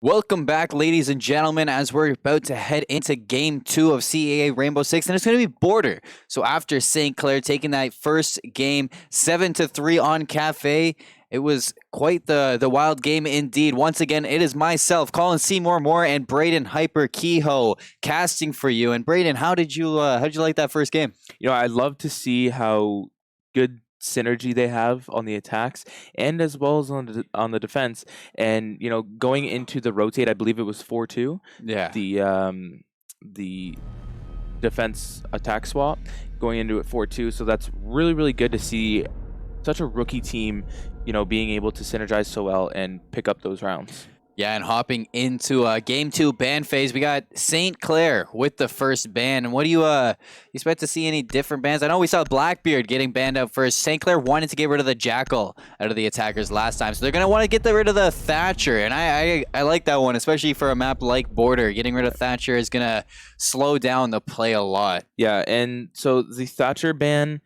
Welcome back, ladies and gentlemen, as we're about to head into game 2 of CEA Rainbow Six, and it's going to be Border. So after St. Clair taking that first game 7-3 on Cafe, it was quite the wild game indeed. Once again, it is myself, Colin Seymour Moore, and Braden Hyper Kehoe casting for you. And Braden, how did you like that first game? I'd love to see how good synergy they have on the attacks and as well as on the defense. And going into the rotate, I believe it was 4-2. Yeah. The defense attack swap going into it 4-2. So that's really good to see such a rookie team, being able to synergize so well and pick up those rounds. Yeah, and hopping into game 2 ban phase, we got St. Clair with the first ban. And what do you expect to see any different bans? I know we saw Blackbeard getting banned out first. St. Clair wanted to get rid of the Jackal out of the attackers last time, so they're going to want to get rid of the Thatcher. And I like that one, especially for a map like Border. Getting rid of Thatcher is going to slow down the play a lot. Yeah, and so the Thatcher ban,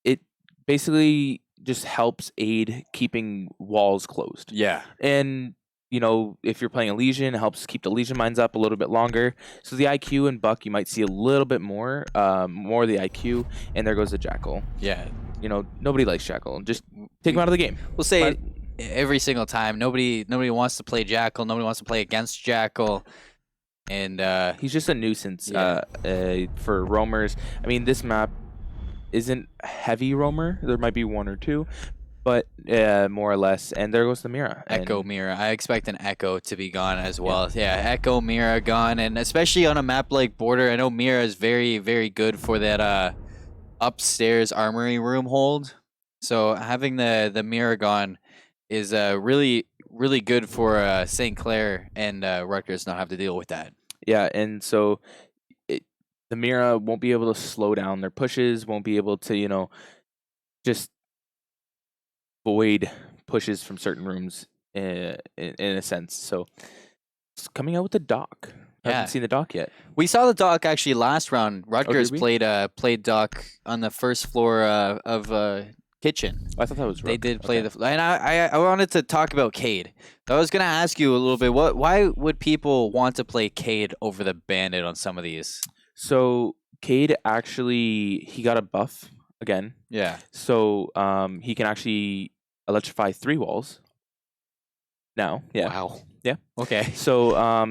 it basically just helps aid keeping walls closed. Yeah. And if you're playing a Legion, it helps keep the Legion mines up a little bit longer. So the IQ and Buck, you might see a little bit more of the IQ, and there goes the Jackal. Yeah. Nobody likes Jackal. Just take him out of the game. We'll say it every single time. Nobody wants to play Jackal. Nobody wants to play against Jackal. And he's just a nuisance for roamers. I mean, this map isn't heavy roamer. There might be one or two, but more or less. And there goes the Mira. Echo Mira. I expect an Echo to be gone as well. Yeah, Echo Mira gone. And especially on a map like Border, I know Mira is very, very good for that upstairs armory room hold. So having the Mira gone is really, really good for St. Clair and Rutgers not have to deal with that. Yeah, and so the Mira won't be able to slow down their pushes, won't be able to, just void pushes from certain rooms in a sense. So it's coming out with the dock. I haven't seen the dock yet. We saw the dock actually last round. Rutgers played dock on the first floor of kitchen. I thought that was They did play and I wanted to talk about Cade. I was gonna ask you a little bit. Why would people want to play Cade over the Bandit on some of these? So Cade actually he got a buff again. Yeah. So he can actually electrify 3 walls now. Yeah. Wow. Yeah. Okay. So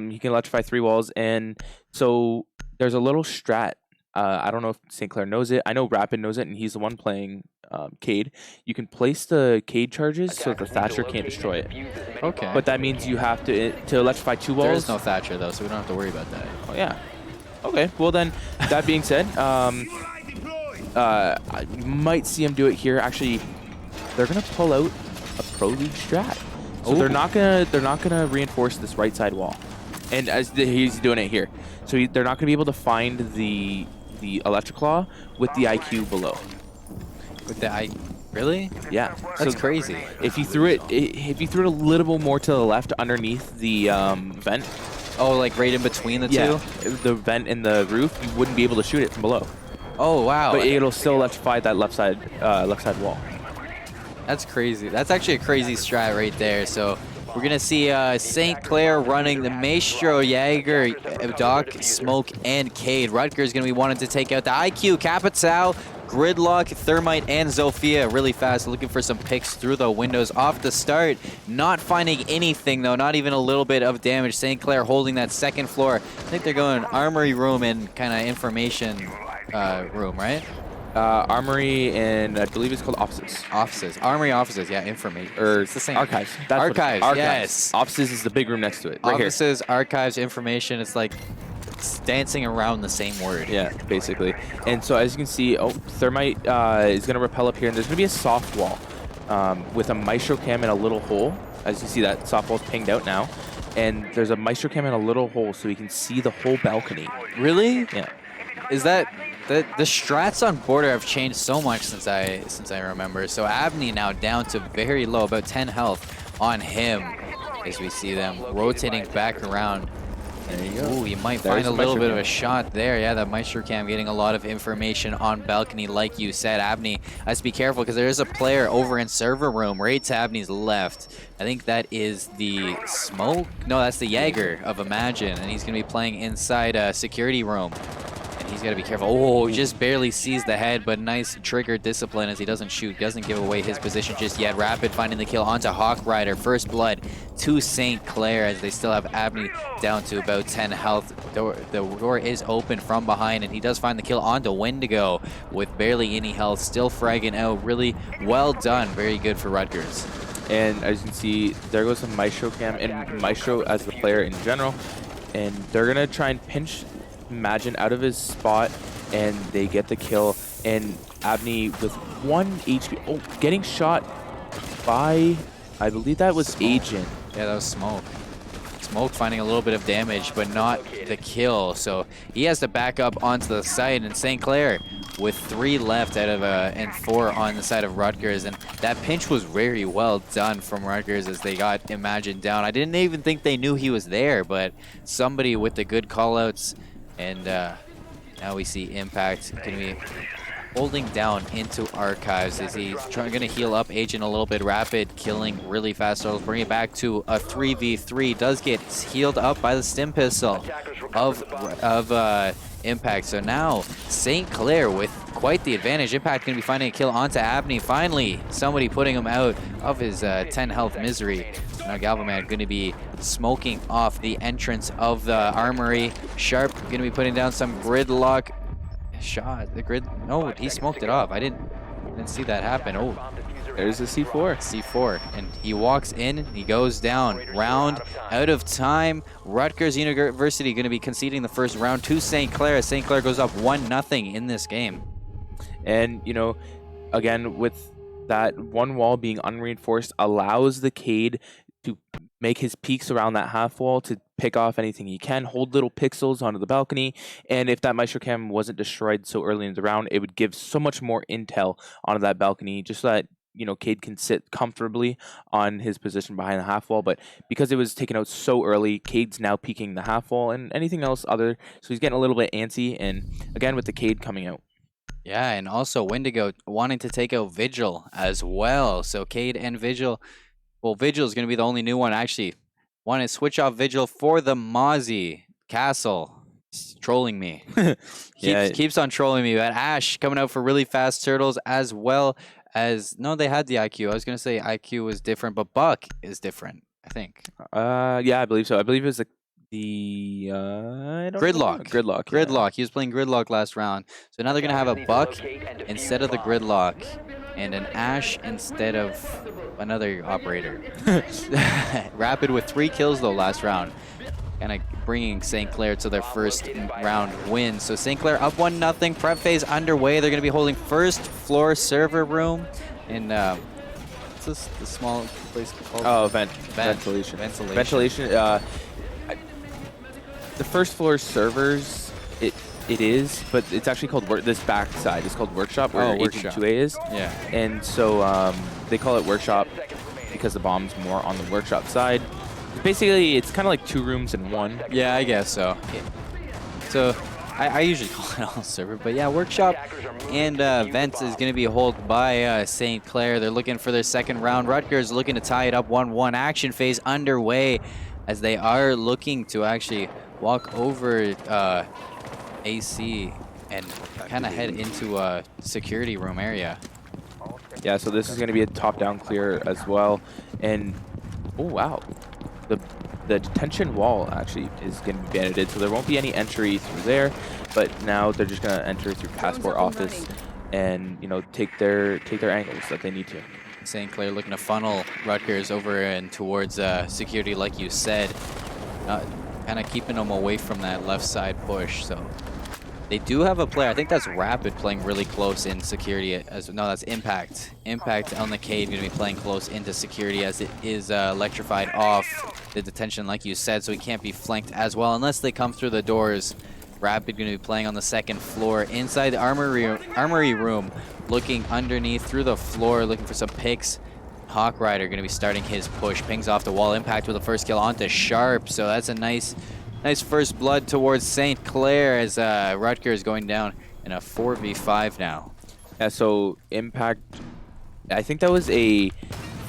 he can electrify 3 walls, and so there's a little strat. I don't know if St. Clair knows it. I know Rapid knows it, and he's the one playing Cade. You can place the Cade charges so that the Thatcher can't destroy it. Okay. But that means you have to electrify 2 walls. There is no Thatcher though, so we don't have to worry about that. Oh yeah. Okay. Well then, that being said, I might see him do it here. Actually, they're gonna pull out a Pro League strat. So they're not gonna reinforce this right side wall, and he's doing it here. So they're not gonna be able to find the Electroclaw with the IQ below. With the really? Yeah, that's crazy. If you threw it a little bit more to the left underneath the vent. Oh, like right in between the two? The vent and the roof, you wouldn't be able to shoot it from below. Oh wow! But it'll still electrify that left side wall. That's crazy. That's actually a crazy strat right there. So we're gonna see St. Clair running the Maestro, Jaeger, Doc, Smoke, and Cade. Rutgers gonna be wanting to take out the IQ, Capitao, Gridlock, Thermite, and Zofia really fast, looking for some picks through the windows off the start. Not finding anything though, not even a little bit of damage. St. Clair holding that second floor. I think they're going armory room and kind of information room, right? Armory, and I believe it's called offices. Offices. Armory offices, yeah, information. Or it's the same. Archives. Archives, yes. Offices is the big room next to it. Right offices, here. archives, information. It's like it's dancing around the same word. Yeah, basically. And so as you can see, Thermite is going to rappel up here, and there's going to be a soft wall with a Maestro Cam in a little hole. As you see, that soft wall's pinged out now. And there's a Maestro Cam in a little hole, so you can see the whole balcony. Really? Yeah. Is that... The strats on Border have changed so much since I remember. So Abney now down to very low, about 10 health on him, as we see them rotating back around There you go. Ooh, you might There's find a the little Maestro bit of cam. a shot there. Yeah, that Maestro cam getting a lot of information on balcony, like you said. Abney has to be careful because there is a player over in server room right to Abney's left. I think that is the Smoke. No, that's the Jaeger of Imagine, and he's going to be playing inside a security room. And he's got to be careful. Oh, just barely sees the head, but nice trigger discipline as he doesn't shoot. Doesn't give away his position just yet. Rapid finding the kill onto Hawk Rider. First blood to St. Clair as they still have Abney down to about 10 health. The door is open from behind, and he does find the kill onto Wendigo with barely any health. Still fragging out. Really well done. Very good for Rutgers. And as you can see, there goes the Maestro cam and Maestro as the player in general. And they're going to try and pinch Imagine out of his spot, and they get the kill. And Abney with 1 HP. Oh, getting shot by, I believe that was Agent. Yeah, that was Smoke. Smoke finding a little bit of damage, but not the kill. So he has to back up onto the side, and St. Clair with 3 left out of and 4 on the side of Rutgers. And that pinch was very well done from Rutgers as they got Imagine down. I didn't even think they knew he was there, but somebody with the good callouts. And now we see Impact going to be holding down into Archives as he's going to heal up Agent a little bit. Rapid killing really fast turtles, bring it back to a 3v3. Does get healed up by the stim pistol of Impact. So now St. Clair with quite the advantage. Impact going to be finding a kill onto Abney. Finally, somebody putting him out of his 10 health misery. Now Galvaman going to be smoking off the entrance of the armory. Sharp going to be putting down some gridlock shot. The grid, no, he smoked it off. I didn't see that happen. Oh, There's a C4. C4, and he walks in, he goes down. Round out of time. Rutgers University going to be conceding the first round to St. Clair. St. Clair goes up 1-0 in this game. And, you know, again, with that one wall being unreinforced, allows the Cade to make his peeks around that half wall to pick off anything he can, hold little pixels onto the balcony. And if that Maestro cam wasn't destroyed so early in the round, it would give so much more intel onto that balcony, just so that, you know, Cade can sit comfortably on his position behind the half wall. But because it was taken out so early, Cade's now peeking the half wall and anything else other. So he's getting a little bit antsy. And again, with the Cade coming out. Yeah, and also Wendigo wanting to take out Vigil as well. So Cade and Vigil. Well, Vigil is going to be the only new one. Actually, want to switch off Vigil for the Mozzie Castle. He's trolling me. Keeps on trolling me. But Ash coming out for really fast turtles as well as... No, they had the IQ. I was going to say IQ was different, but Buck is different, I think. Yeah, I believe so. I believe it was Gridlock. Gridlock. Gridlock. Yeah. He was playing Gridlock last round. So now they're going to have a Buck instead of the Gridlock and an Ash instead of another operator. Rapid with 3 kills, though, last round. Kind of bringing St. Clair to their first round win. So St. Clair up 1-0. Prep phase underway. They're going to be holding first floor server room in... what's this? The small place called? Oh, ventilation. Ventilation. The first floor servers, it is, but it's actually called this back side is called workshop, where Workshop. 2A is. Yeah. And so they call it workshop because the bomb's more on the workshop side. Basically, it's kind of like 2 rooms in one. Yeah, I guess so. So I usually call it all server, but yeah, workshop and vents is going to be held by St. Clair. They're looking for their second round. Rutgers looking to tie it up 1-1. Action phase underway as they are looking to actually walk over AC and kind of head into a security room area. Yeah, so this is going to be a top-down clear as well. And, oh, wow. The detention wall actually is going to be banded, so there won't be any entry through there. But now they're just going to enter through passport office and, you know, take their angles that they need to. St. Clair looking to funnel Rutgers over and towards security, like you said. Kind of keeping them away from that left side push. So they do have a player. I think that's Rapid playing really close in security. No, that's Impact. Impact on the Cade going to be playing close into security as it is electrified off the detention, like you said, so he can't be flanked as well unless they come through the doors. Rapid going to be playing on the second floor inside the armory room, looking underneath through the floor, looking for some picks. Hawk Rider going to be starting his push. Pings off the wall. Impact with the first kill onto Sharp. So that's a nice Nice first blood towards St. Clair as Rutgers going down in a 4v5 now. Yeah, so Impact, I think that was a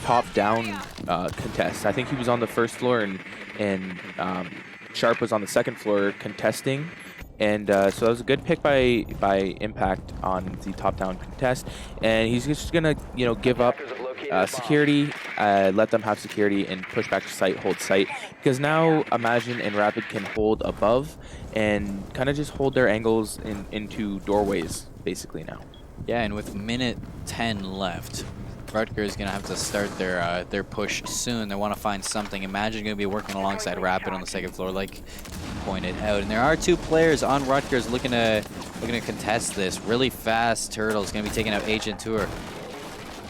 top-down contest. I think he was on the first floor and Sharp was on the second floor contesting. And so that was a good pick by Impact on the top-down contest. And he's just going to, you know, give up security, let them have security, and push back to site, hold site. Because now Imagine and Rapid can hold above and kind of just hold their angles into doorways, basically now. Yeah, and with minute 10 left, Rutgers is going to have to start their push soon. They want to find something. Imagine going to be working alongside Rapid on the second floor, like pointed out. And there are 2 players on Rutgers looking to contest this. Really fast Turtles going to be taking out Agent Tour.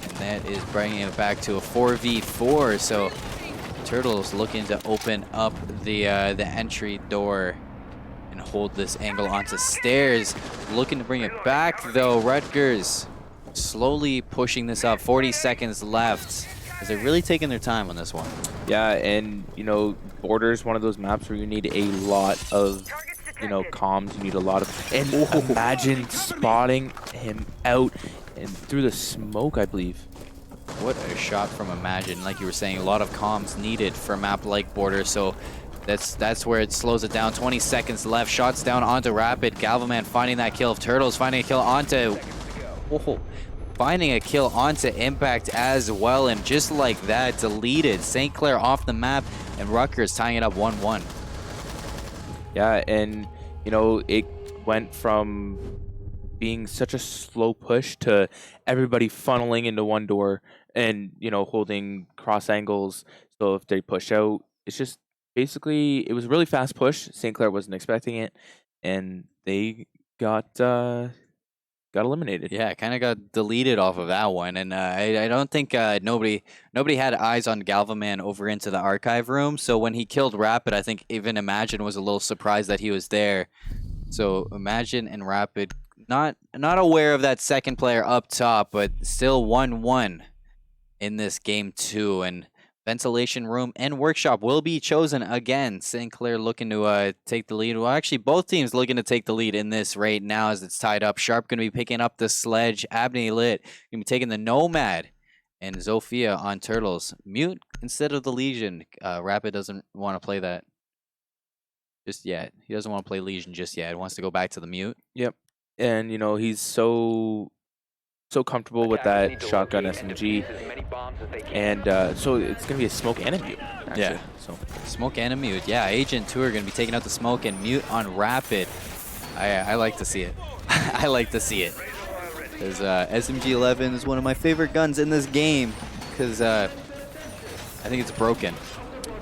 And that is bringing it back to a 4v4. So Turtles looking to open up the entry door and hold this angle onto stairs. Looking to bring it back though. Rutgers slowly pushing this up. 40 seconds left as they're really taking their time on this one. Yeah, and you know, Border's one of those maps where you need a lot of, you know, comms. You need a lot of, and Imagine spotting him out and through the smoke, I believe. What a shot from Imagine. Like you were saying, a lot of comms needed for a map like Border. So that's where it slows it down. 20 seconds left. Shots down onto Rapid. Galvaman finding that kill. Turtles finding a kill onto... Oh, finding a kill onto Impact as well. And just like that, deleted. St. Clair off the map. And Rutgers tying it up 1-1. Yeah, and, you know, it went from being such a slow push to everybody funneling into one door and, you know, holding cross angles. So if they push out, it's just... Basically, it was a really fast push. St. Clair wasn't expecting it, and they got eliminated. Yeah, kind of got deleted off of that one, and I don't think nobody had eyes on Galvaman over into the archive room. So when he killed Rapid, I think even Imagine was a little surprised that he was there. So Imagine and Rapid not aware of that second player up top, but still 1-1 in this game 2, and Ventilation Room and Workshop will be chosen again. St. Clair looking to take the lead. Well, actually, both teams looking to take the lead in this right now as it's tied up. Sharp going to be picking up the Sledge. Abney Lit going to be taking the Nomad. And Zofia on Turtles. Mute instead of the Legion. Rapid doesn't want to play that just yet. He doesn't want to play Legion just yet. He wants to go back to the Mute. Yep. And, you know, he's so comfortable with that shotgun SMG. And so it's going to be a smoke and a mute, actually. Yeah. So smoke and a mute. Yeah, Agent 2 are going to be taking out the smoke and mute on Rapid. I like to see it. I like to see it. Because SMG-11 is one of my favorite guns in this game. Because I think it's broken.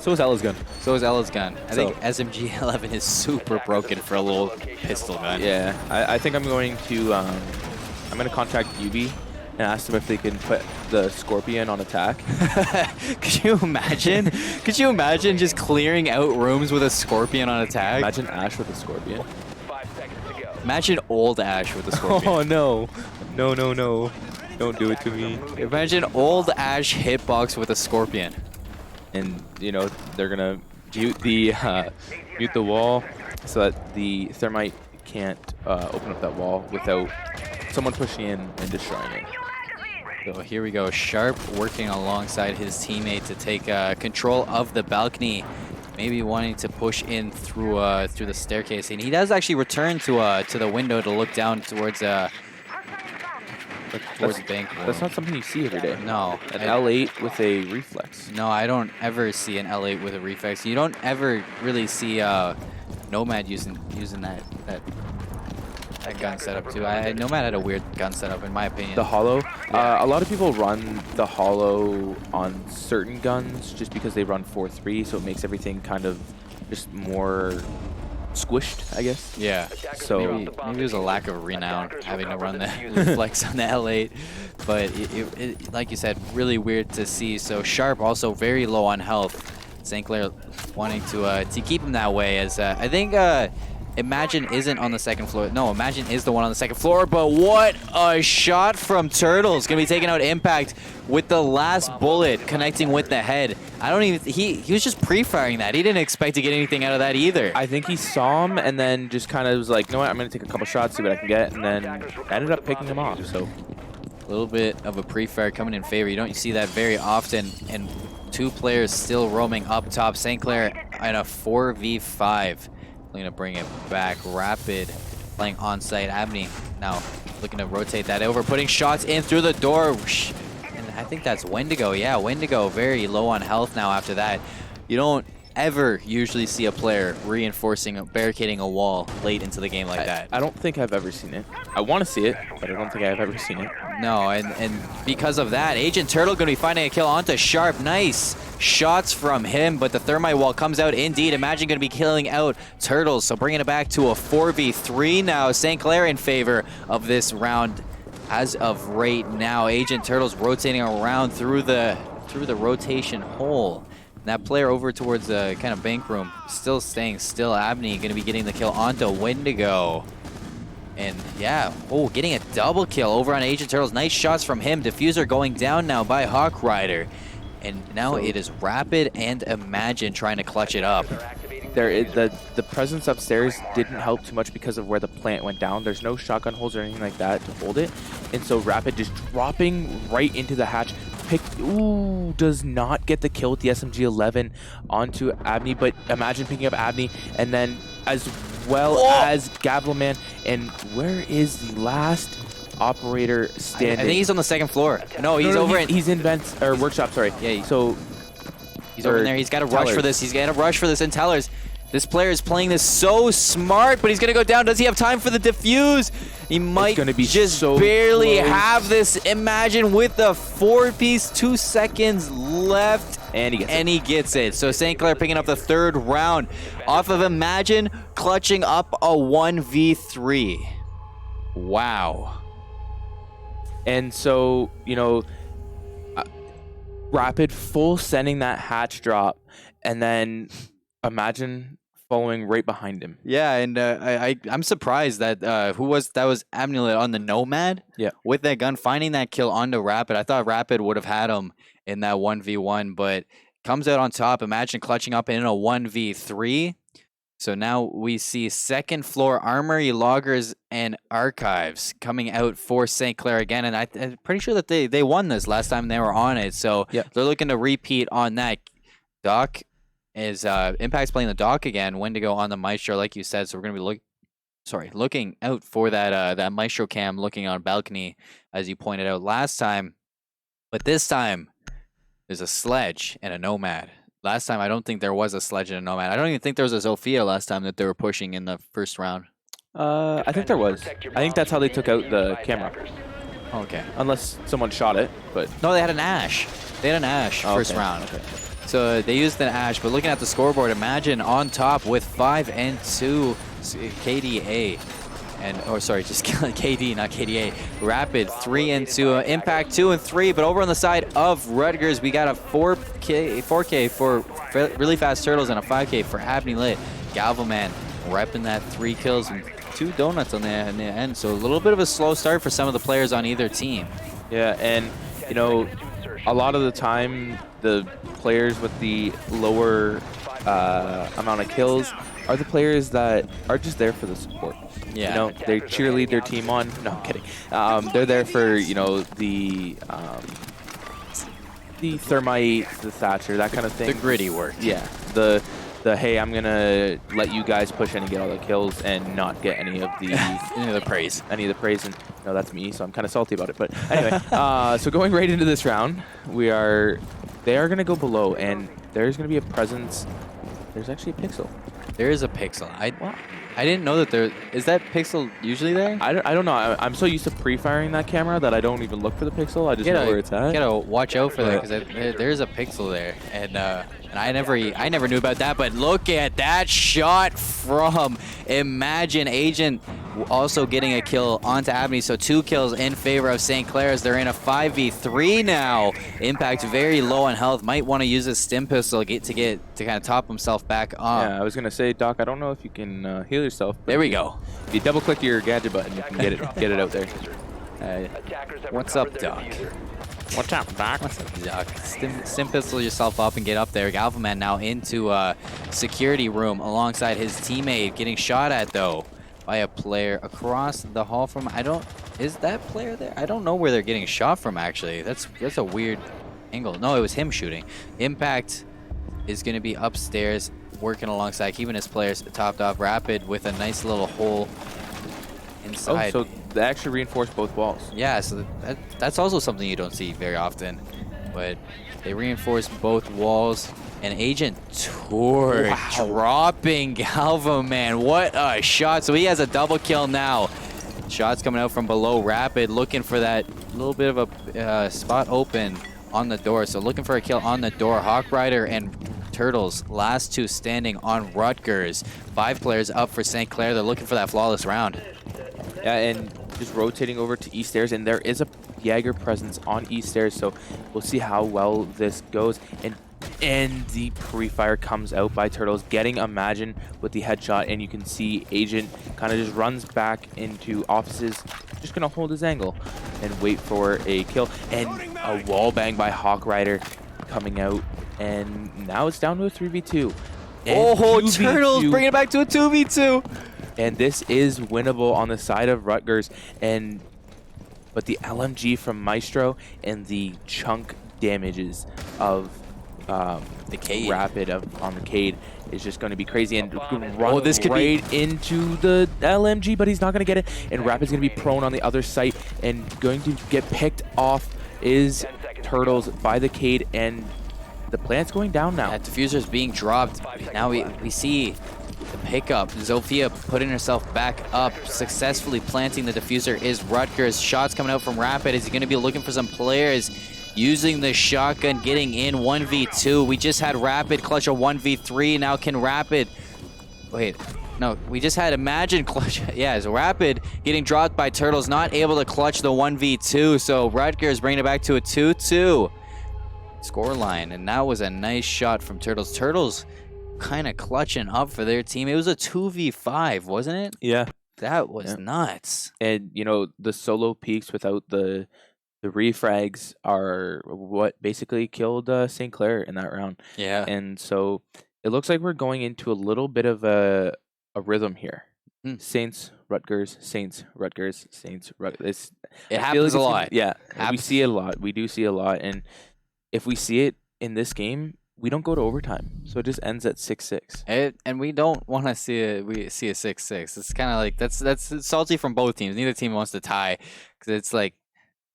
is Ella's gun. So is Ella's gun. I think SMG-11 is super broken for a little pistol gun. Yeah. I think I'm going to contact UB and ask them if they can put the Scorpion on attack. Could you imagine? Could you imagine just clearing out rooms with a Scorpion on attack? Imagine Ash with a Scorpion. Imagine old Ash with a Scorpion. Oh no. No. Don't do it to me. Imagine old Ash hitbox with a Scorpion. And, you know, they're going to mute the wall so that the Thermite can't open up that wall without someone pushing in and destroying it. So here we go. Sharp working alongside his teammate to take control of the balcony. Maybe wanting to push in through the staircase. And he does actually return to the window to look down towards the bank. That's not something you see every day. No. An L8 with a reflex. No, I don't ever see an L8 with a reflex. You don't ever really see Nomad using that gun setup too. Nomad had a weird gun setup in my opinion. The Hollow. Yeah. A lot of people run the Hollow on certain guns just because they run 4-3, so it makes everything kind of just more squished, I guess. Yeah. So maybe there's a lack of renown having to run the reflex on the L8, but it, like you said, really weird to see. So Sharp also very low on health. St. Clair wanting to keep him that way, as I think Imagine isn't on the second floor. No, Imagine is the one on the second floor, but what a shot from Turtles. Gonna be taking out Impact with the last bullet connecting with the head. I don't even, he was just pre-firing that. He didn't expect to get anything out of that either. I think he saw him and then just kind of was like, you know what, I'm going to take a couple shots, see what I can get, and then ended up picking him off. So a little bit of a pre-fire coming in favor. You don't see that very often, and 2 players still roaming up top. St. Clair in a 4v5. Looking to bring it back. Rapid playing on-site. Abney now looking to rotate that over, putting shots in through the door. And I think that's Wendigo. Yeah, Wendigo very low on health now after that. You don't ever usually see a player reinforcing, barricading a wall late into the game like that. I don't think I've ever seen it. I want to see it, but I don't think I've ever seen it. No, and because of that, Agent Turtle going to be finding a kill onto Sharp. Nice shots from him, but the thermite wall comes out indeed. Imagine going to be killing out Turtles, so bringing it back to a 4v3 now. St. Clair in favor of this round as of right now. Agent Turtles rotating around through the rotation hole. That player over towards the kind of bank room, still staying still. Abney going to be getting the kill onto Wendigo. And yeah, oh, getting a double kill over on Agent Turtles. Nice shots from him. Diffuser going down now by Hawk Rider. And now it is Rapid and Imagine trying to clutch it up. The presence upstairs didn't help too much because of where the plant went down. There's no shotgun holes or anything like that to hold it. And so Rapid just dropping right into the hatch. Does not get the kill with the SMG-11 onto Abney, but Imagine picking up Abney, and then as well as Gavelman. And where is the last operator standing? I think he's on the second floor. No, he's he's in vents or workshop. Sorry. Yeah. So he's over there. He's got to rush for this. He's got to rush for this. And Tellers, this player is playing this so smart, but he's gonna go down. Does he have time for the defuse? He might just so barely have this. Imagine with the 4-piece, 2 seconds left. And he gets it. So St. Clair picking up the 3rd round off of Imagine, clutching up a 1v3. Wow. And so, you know, Rapid full sending that hatch drop, and then Imagine following right behind him. Yeah, and I'm surprised that that was Amulet on the Nomad. Yeah, with that gun, finding that kill onto Rapid. I thought Rapid would have had him in that 1v1, but comes out on top. Imagine clutching up in a 1v3. So now we see 2nd floor Armory, Loggers, and Archives coming out for St. Clair again. And I'm pretty sure that they won this last time they were on it. So they're looking to repeat on that. Doc is Impact's playing the Doc again. Wendigo on the Maestro, like you said. So we're gonna be looking out for that Maestro cam, looking on balcony, as you pointed out last time. But this time, there's a Sledge and a Nomad. Last time, I don't think there was a Sledge and a Nomad. I don't even think there was a Zofia last time that they were pushing in the first round. I think there was. I think that's how they took out the camera. Okay. Unless someone shot it, but no, they had an Ash. They had an Ash first round. Okay. So they used an Ash, but looking at the scoreboard, Imagine on top with 5 and 2 KDA. Just KD, not KDA. Rapid 3 and 2, Impact 2 and 3. But over on the side of Rutgers, we got a 4K for Really Fast Turtles and a 5K for Abney Lit. Galvaman repping that 3 kills and 2 donuts on the end. So a little bit of a slow start for some of the players on either team. Yeah, and you know, a lot of the time, the players with the lower amount of kills are the players that are just there for the support. Yeah. You know, they cheerlead their team on. No, I'm kidding. They're there for, you know, the thermite, the Thatcher, that kind of thing. The gritty work. Yeah. The hey, I'm gonna let you guys push in and get all the kills and not get any of the praise. And no, that's me, so I'm kind of salty about it. But anyway, so going right into this round, they are gonna go below, and there's gonna be a presence. There's actually a pixel. There is a pixel. I didn't know that there is that pixel usually there. I don't know. I'm so used to pre-firing that camera that I don't even look for the pixel. I just know where it's at. You gotta watch out for that, because there's a pixel there, and I never knew about that. But look at that shot from Imagine. Agent also getting a kill onto Abney, so 2 kills in favor of St. Clair's. They're in a 5v3 now. Impact very low on health. Might want to use his stim pistol to kind of top himself back up. Yeah, I was gonna say, Doc, I don't know if you can heal yourself. But There we go. If you double click your gadget button, you can get it out there. What's up, Doc? What's up, Doc? What's up, Doc? Stim pistol yourself up and get up there. Galvaman now into security room alongside his teammate, getting shot at though by a player across the hall from. Is that player there? I don't know where they're getting shot from actually. That's a weird angle. No, it was him shooting. Impact is going to be upstairs working alongside, keeping his players topped off. Rapid with a nice little hole inside. Oh, so they actually reinforced both walls. Yeah, so that's also something you don't see very often. But they reinforce both walls. And Agent Tour dropping Galvaman. What a shot. So he has a double kill now. Shots coming out from below. Rapid looking for that little bit of a spot open on the door. So looking for a kill on the door. Hawk Rider and Turtles, last 2 standing on Rutgers. 5 players up for St. Clair. They're looking for that flawless round. Yeah, and just rotating over to East Stairs, and there is a Jaeger presence on East Stairs, so we'll see how well this goes. And the pre-fire comes out by Turtles, getting Imagine with the headshot, and you can see Agent kind of just runs back into offices, just gonna hold his angle and wait for a kill. And a wall bang by Hawk Rider coming out, and now it's down to a 3v2. Oh, Turtles bringing it back to a 2v2. And this is winnable on the side of Rutgers, but the LMG from Maestro and the chunk damages of the Cade. Rapid on the Cade is just going to be crazy, and run this could right into the LMG, but he's not going to get it. And Rapid's going to be prone on the other site, and going to get picked off is Turtles by the Cade, and the plant's going down now. That diffuser's being dropped. Now we see the pickup. Zofia putting herself back up, successfully planting the diffuser is Rutgers. Shots coming out from Rapid. Is he going to be looking for some players? Using the shotgun, getting in 1v2. We just had Rapid clutch a 1v3. Now can Rapid... Wait, no, we just had Imagine clutch... Yeah, it's Rapid getting dropped by Turtles, not able to clutch the 1v2. So Rutgers bringing it back to a 2-2 scoreline. And that was a nice shot from Turtles. Turtles kind of clutching up for their team. It was a 2v5, wasn't it? Yeah. That was nuts. And, you know, the solo peaks without the refrags are what basically killed St. Clair in that round. Yeah. And so it looks like we're going into a little bit of a rhythm here. Saints, Rutgers, Saints, Rutgers, Saints, Rutgers. It happens a lot. Yeah, we see a lot. We do see a lot. And if we see it in this game, we don't go to overtime. So it just ends at 6-6. And we don't want to see a 6-6. It's kind of like that's salty from both teams. Neither team wants to tie because it's like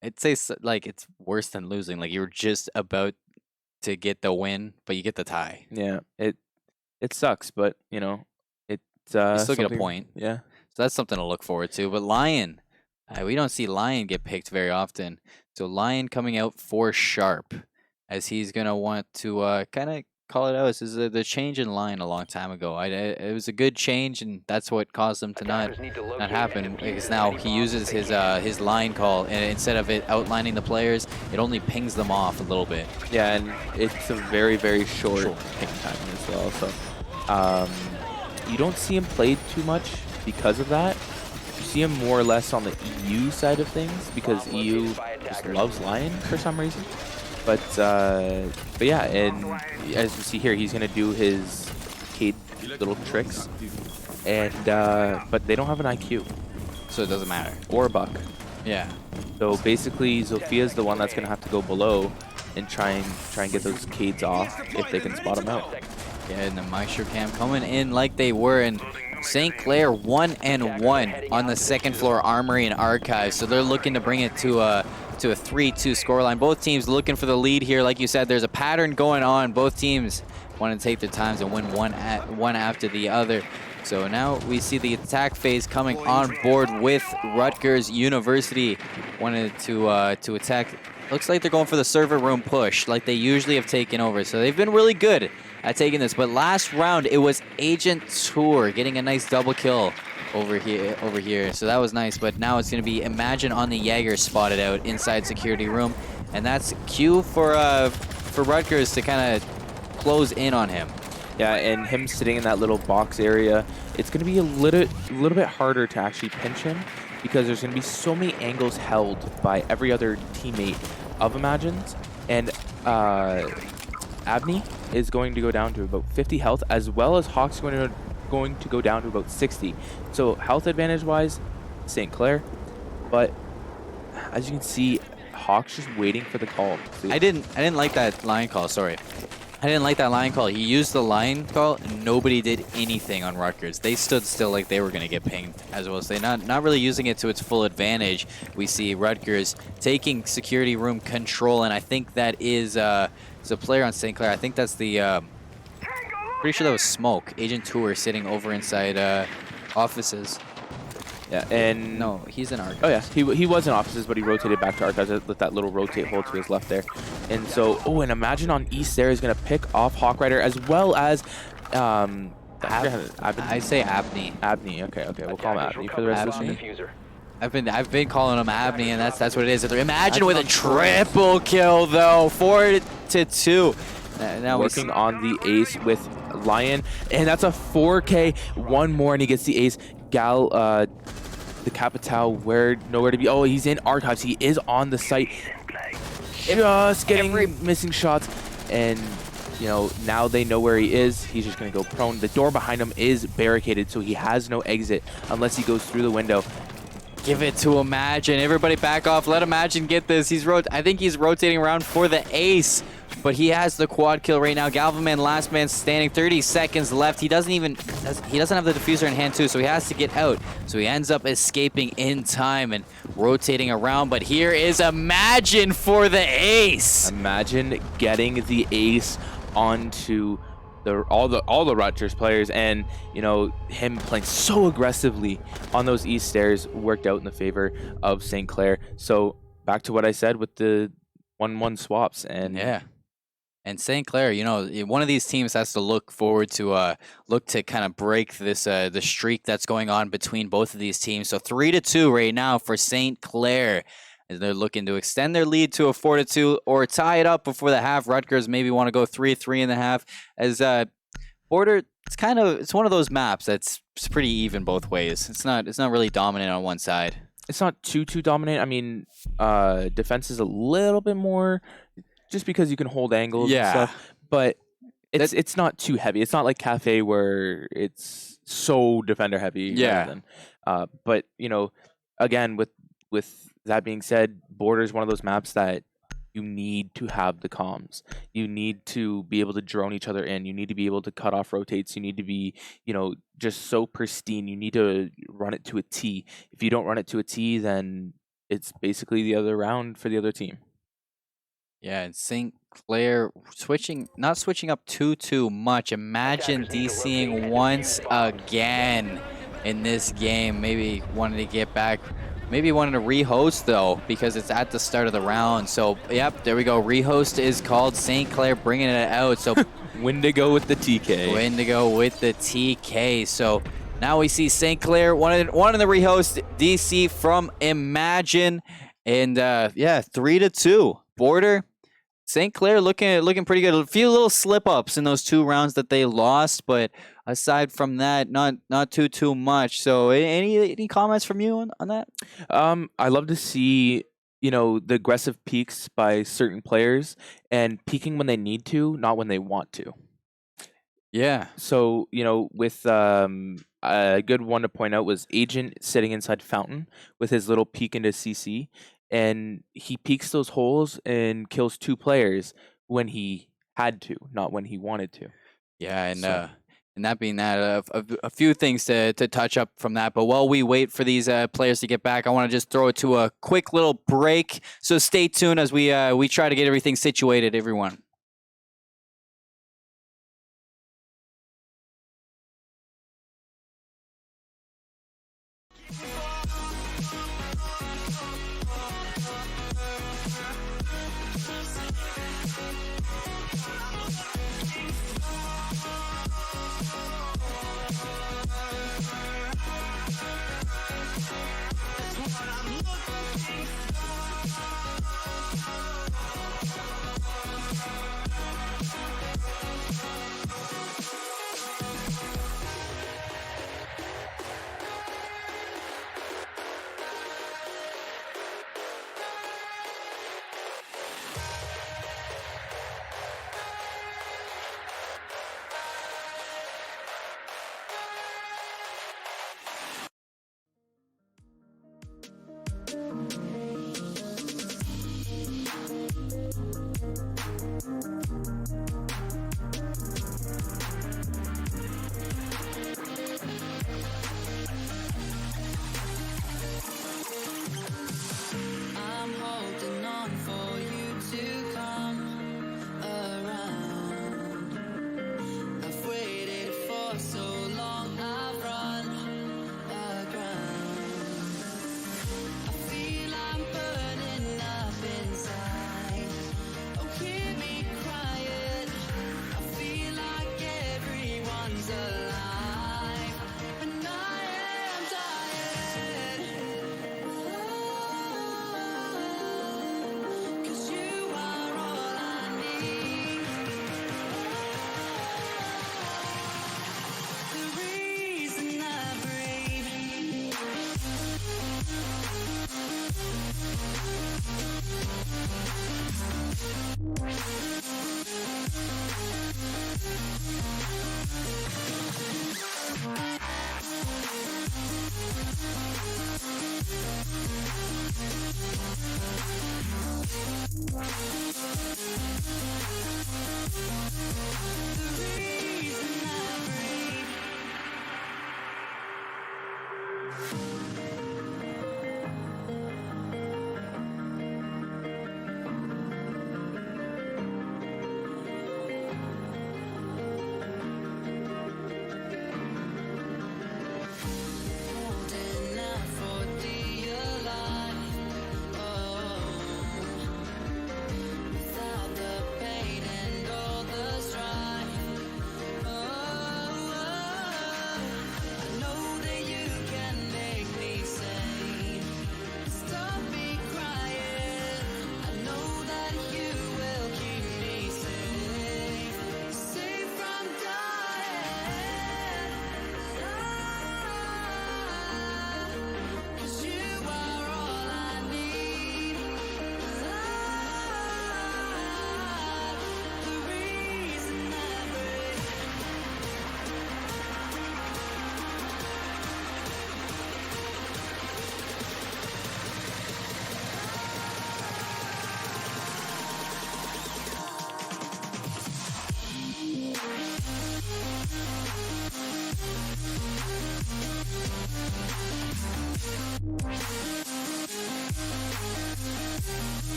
it's worse than losing. Like you were just about to get the win, but you get the tie. Yeah, it sucks, but you know it's you still get a point. Yeah, so that's something to look forward to. But Lion, we don't see Lion get picked very often. So Lion coming out for Sharp, as he's gonna want to kind of call it out. This is the change in line a long time ago. It was a good change, and that's what caused him to not happen. Because now he uses his line call, and instead of it outlining the players, it only pings them off a little bit. Yeah, and it's a very, very short ping time as well. So you don't see him played too much because of that. You see him more or less on the EU side of things because EU just loves Lion for some reason. But yeah, and as you see here, he's gonna do his Cade little tricks, and but they don't have an IQ, so it doesn't matter, or a buck. Yeah. So basically, Zofia's the one that's gonna have to go below and try and get those Cades off if they can spot them out. Yeah, and the Maestro cam coming in like they were, and St. Clair 1-1 on the second floor Armory and Archives, so they're looking to bring it to a 3-2 scoreline. Both teams looking for the lead here. Like you said, there's a pattern going on. Both teams want to take their times and win one after the other. So now we see the attack phase coming on board with Rutgers University. Wanted to attack. Looks like they're going for the server room push like they usually have taken over. So they've been really good at taking this. But last round, it was Agent Tour getting a nice double kill over here. So that was nice, but now it's going to be Imagine on the Jaeger spotted out inside security room, and that's cue for Rutgers to kind of close in on him. Yeah, and him sitting in that little box area, it's going to be a little bit harder to actually pinch him because there's going to be so many angles held by every other teammate of Imagine's, and Abney is going to go down to about 50 health, as well as Hawk's going to go down to about 60. So health advantage wise, St. Clair, but as you can see, Hawk's just waiting for the call. See? I didn't like that line call. Sorry. I didn't like that line call. He used the line call, and nobody did anything on Rutgers. They stood still like they were going to get pinged as well. So they're not really using it to its full advantage. We see Rutgers taking security room control, and I think that is a player on St. Clair. I think that's the pretty sure that was Smoke, Agent Tour, sitting over inside offices. Yeah, and no, he's in Archives. Oh yeah, he was in offices, but he rotated back to Archives with that little rotate hole to his left there. And so, and Imagine on East there is gonna pick off Hawk Rider as well as I say Abney. Abney, okay, we'll call him Abney for the rest of the stream. I've been calling him Abney, and that's what it is. Imagine with a triple kill though, 4-2. Now working on the ace with Lion, and that's a 4K. One more, and he gets the ace. Gal, the Capital, nowhere to be. Oh, he's in Archives. He is on the site. Just getting missing shots, and now they know where he is. He's just gonna go prone. The door behind him is barricaded, so he has no exit unless he goes through the window. Give it to Imagine. Everybody back off. Let Imagine get this. I think he's rotating around for the ace, but he has the quad kill right now. Galvanman, last man standing. 30 seconds left. He doesn't have the diffuser in hand too, so he has to get out. So he ends up escaping in time and rotating around. But here is Imagine for the ace. Imagine getting the ace onto all the Rutgers players, and him playing so aggressively on those east stairs worked out in the favor of St. Clair. So back to what I said with the 1-1 swaps, and yeah. And St. Clair, one of these teams has to look forward to kind of break this the streak that's going on between both of these teams. So 3-2 right now for St. Clair. They're looking to extend their lead to a 4-2 or tie it up before the half. Rutgers maybe want to go 3-3 in the half. As Border, it's one of those maps that's pretty even both ways. It's not really dominant on one side. It's not too dominant. I mean, defense is a little bit more, just because you can hold angles and stuff. But it's not too heavy. It's not like Cafe where it's so defender heavy. Yeah. But again, with that being said, Border is one of those maps that you need to have the comms. You need to be able to drone each other in. You need to be able to cut off rotates. You need to be, just so pristine. You need to run it to a T. If you don't run it to a T, then it's basically the other round for the other team. Yeah, and St. Clair not switching up too much. Imagine DCing once again in this game. Maybe wanted to get back. Maybe wanted to rehost though, because it's at the start of the round. So, yep, there we go. Rehost is called. St. Clair bringing it out. So, Wendigo with the TK. Wendigo with the TK. So, now we see St. Clair wanted the rehost. DC from Imagine. And, 3-2. Border. St. Clair looking pretty good. A few little slip-ups in those 2 rounds that they lost, but aside from that, not too much. So any comments from you on that? I love to see the aggressive peaks by certain players and peaking when they need to, not when they want to. Yeah. So with a good one to point out was Agent sitting inside Fountain with his little peek into CC, and he peeks those holes and kills 2 players when he had to, not when he wanted to. Yeah, and that being that, a few things to touch up from that. But while we wait for these players to get back, I want to just throw it to a quick little break. So stay tuned as we try to get everything situated, everyone.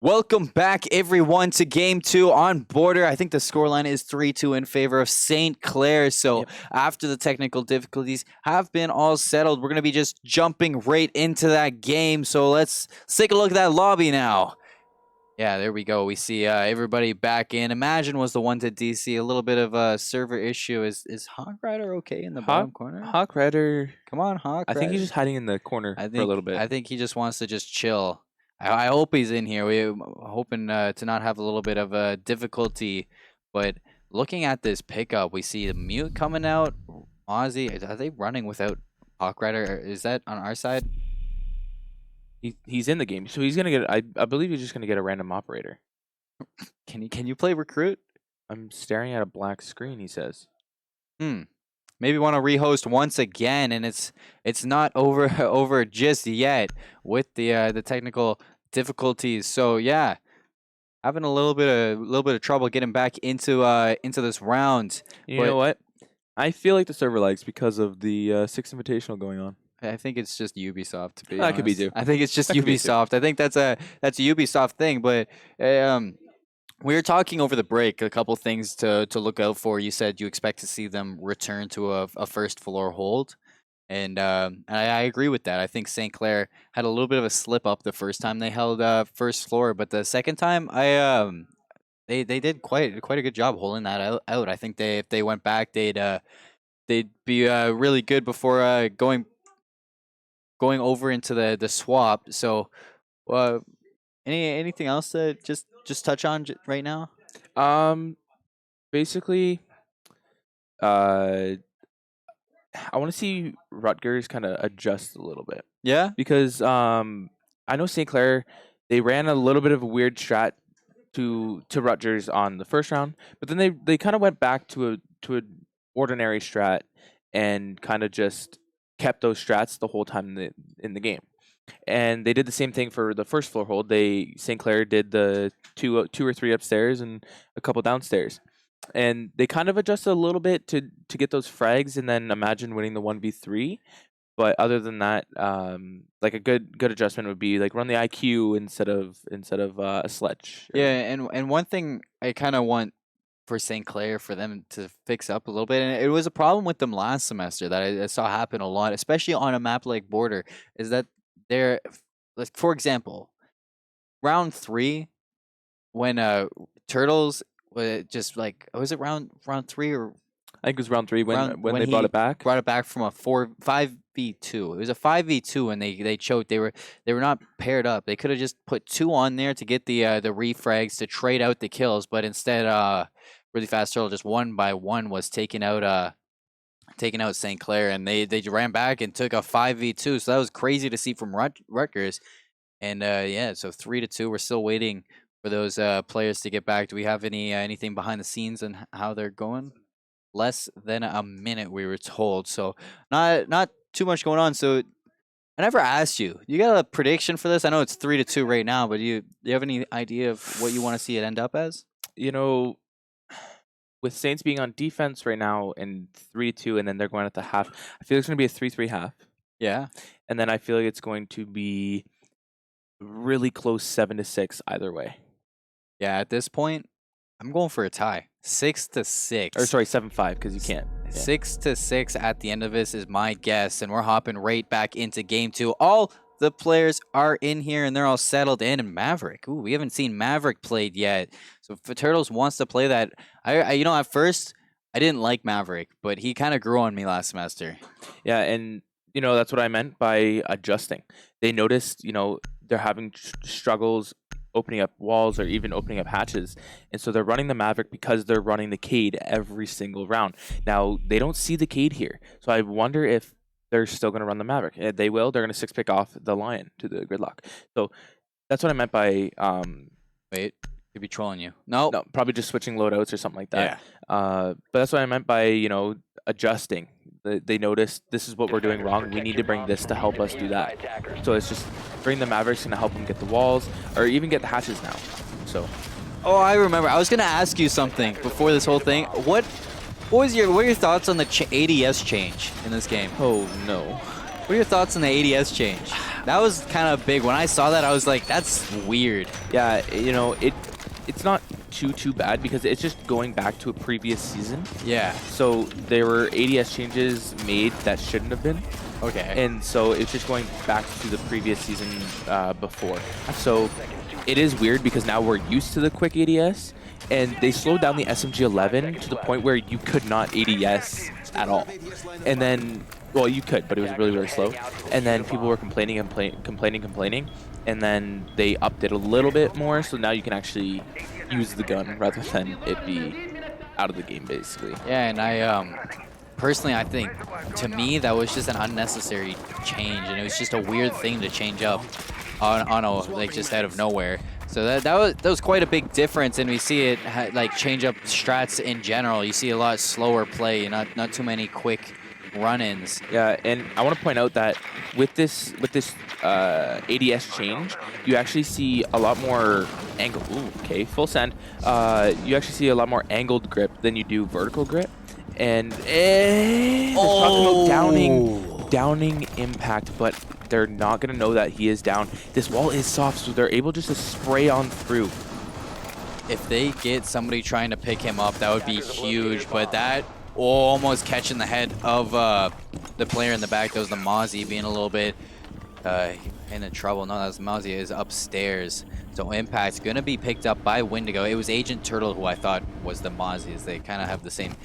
Welcome back, everyone, to Game 2 on Border. I think the scoreline is 3-2 in favor of St. Clair. So after the technical difficulties have been all settled, we're going to be just jumping right into that game. So let's take a look at that lobby now. Yeah, there we go. We see everybody back in. Imagine was the one to DC. A little bit of a server issue. Is Hawk Rider okay in the bottom corner? Hawk Rider. Come on, Hawk I think he's Rider. just hiding in the corner for a little bit. I think he just wants to just chill. I hope he's in here. We're hoping to not have a little bit of a difficulty. But looking at this pickup, we see the mute coming out. Ozzy, are they running without Hawk Rider? Is that on our side? He's in the game, so he's gonna get. I believe he's just gonna get a random operator. Can you play recruit? I'm staring at a black screen. He says. Maybe want to rehost once again, and it's not over just yet with the technical difficulties. So yeah, having a little bit of trouble getting back into this round. You know what? I feel like the server lags because of the 6 Invitational going on. I think it's just Ubisoft, to be honest. That could be too. I think it's just Ubisoft. I think that's a Ubisoft thing. But we were talking over the break a couple things to look out for. You said you expect to see them return to a first floor hold, and I agree with that. I think St. Clair had a little bit of a slip up the first time they held first floor, but the second time they did quite a good job holding that out. I think if they went back, they'd be really good before going over into the swap. So, anything else to just touch on right now? Basically, I want to see Rutgers kind of adjust a little bit. Yeah, because I know St. Clair, they ran a little bit of a weird strat to Rutgers on the first round, but then they kind of went back to an ordinary strat and kind of just kept those strats the whole time in the game. And they did the same thing for the first floor hold. St. Clair did the two or three upstairs and a couple downstairs, and they kind of adjusted a little bit to get those frags, and then imagine winning the 1v3. But other than that, like a good adjustment would be like run the IQ instead of a sledge. Yeah, and one thing I kind of want for St. Clair for them to fix up a little bit, and it was a problem with them last semester that I saw happen a lot, especially on a map like Border, is that they're, like, for example, round 3 when Turtles just like, was it round 3 or I think it was round 3 when they brought it back. Brought it back from a 5v2. It was a 5v2, and they choked. They were not paired up. They could have just put 2 on there to get the refrags to trade out the kills, but instead, really fast turtle just 1 by 1 was taking out St. Clair, and they ran back and took a 5v2. So that was crazy to see from Rutgers. And yeah, so 3-2. We're still waiting for those players to get back. Do we have anything behind the scenes and how they're going? Less than a minute, we were told. So not too much going on. So I never asked you. You got a prediction for this? I know it's 3-2 right now, but do you have any idea of what you want to see it end up as? You know, with Saints being on defense right now and 3-2, and then they're going at the half, I feel it's going to be a 3-3 half. Yeah. And then I feel like it's going to be really close 7-6 either way. Yeah, at this point, I'm going for a tie. 6-6. Or sorry, 7-5, because you can't. Yeah. 6-6 at the end of this is my guess, and we're hopping right back into game 2. All the players are in here, and they're all settled in. And Maverick, ooh, we haven't seen Maverick played yet. So if Turtles wants to play that, I at first I didn't like Maverick, but he kind of grew on me last semester. Yeah, and that's what I meant by adjusting. They noticed, they're having struggles opening up walls or even opening up hatches, and so they're running the Maverick because they're running the Cade every single round. Now they don't see the Cade here, so I wonder if they're still going to run the Maverick. They will. They're going to 6-pick off the Lion to the Gridlock. So that's what I meant by wait, could be trolling you. No, probably just switching loadouts or something like that. Yeah. But that's what I meant by adjusting. They noticed this is what we're doing wrong. We need to bring this to help us do that. So it's just bring the Mavericks to help them get the walls or even get the hatches now. So. Oh, I remember. I was gonna ask you something before this whole thing. What are your thoughts on the ADS change in this game? Oh no. What are your thoughts on the ADS change? That was kind of big. When I saw that, I was like, that's weird. Yeah, you know, it's not too bad because it's just going back to a previous season. Yeah. So there were ADS changes made that shouldn't have been. Okay. And so it's just going back to the previous season before. So it is weird because now we're used to the quick ADS, and they slowed down the SMG-11 to the point where you could not ADS at all. And then, well, you could, but it was really slow. And then people were complaining, and then they upped it a little bit more, so now you can actually use the gun rather than it be out of the game, basically. Yeah, and I personally, I think, to me, that was just an unnecessary change, and it was just a weird thing to change up on a, like, just out of nowhere. So that was quite a big difference, and we see it like change up strats in general. You see a lot slower play, not too many quick run-ins. Yeah, and I want to point out that with this ADS change, you actually see a lot more angle. Ooh, okay, full send. You actually see a lot more angled grip than you do vertical grip. And they're talking about downing impact, but they're not gonna know that he is down. This wall is soft, so they're able just to spray on through. If they get somebody trying to pick him up, that would be huge. But that almost catching the head of the player in the back. That was the Mozzie being a little bit in trouble. No, that was Mozzie is upstairs. So Impact's going to be picked up by Wendigo. It was Agent Turtle who I thought was the Mozzies. They kind of have the same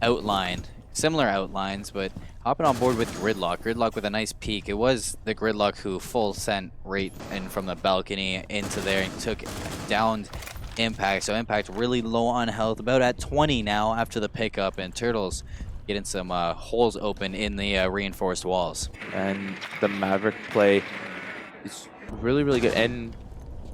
outline, similar outlines, but hopping on board with Gridlock. Gridlock with a nice peek. It was the Gridlock who full sent right in from the balcony into there and took down Impact. So Impact really low on health, about at 20 now after the pickup, and Turtles getting some holes open in the reinforced walls. And the Maverick play is really good, and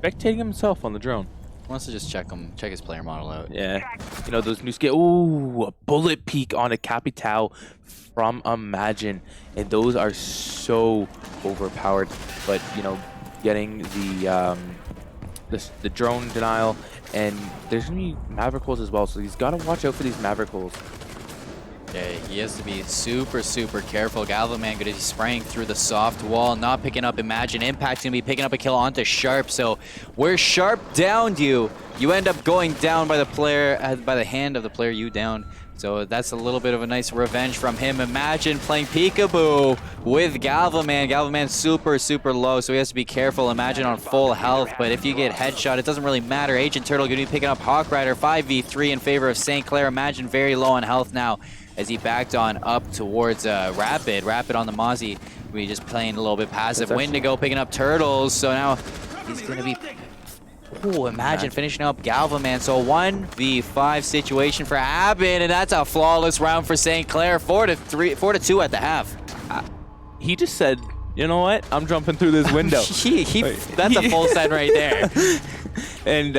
spectating himself on the drone. Wants to just check his player model out. Yeah, you know, those new skills. Ooh, a bullet peek on a Capitao from Imagine, and those are so overpowered. But you know, getting the drone denial, and there's gonna be Maverick holes as well, so he's got to watch out for these Maverick holes. Yeah, he has to be super careful. Galvaman going to be spraying through the soft wall, not picking up Imagine. Impact's going to be picking up a kill onto Sharp. So where Sharp downed you, you end up going down by the player, by the hand of the player you downed. So that's a little bit of a nice revenge from him. Imagine playing peekaboo with Galvaman. Galvaman's super low, so he has to be careful. Imagine on full health, but if you get headshot, it doesn't really matter. Agent Turtle going to be picking up Hawk Rider 5v3 in favor of St. Clair. Imagine very low on health now as he backed on up towards Rapid. Rapid on the Mozzie. We just playing a little bit passive. Wendigo picking up Turtles, so now he's going to be... Ooh, Imagine finishing up Galvaman. So 1v5 situation for Abin, and that's a flawless round for St. Clair. 4-2 at the half. He just said, you know what? I'm jumping through this window. That's a full set right there. And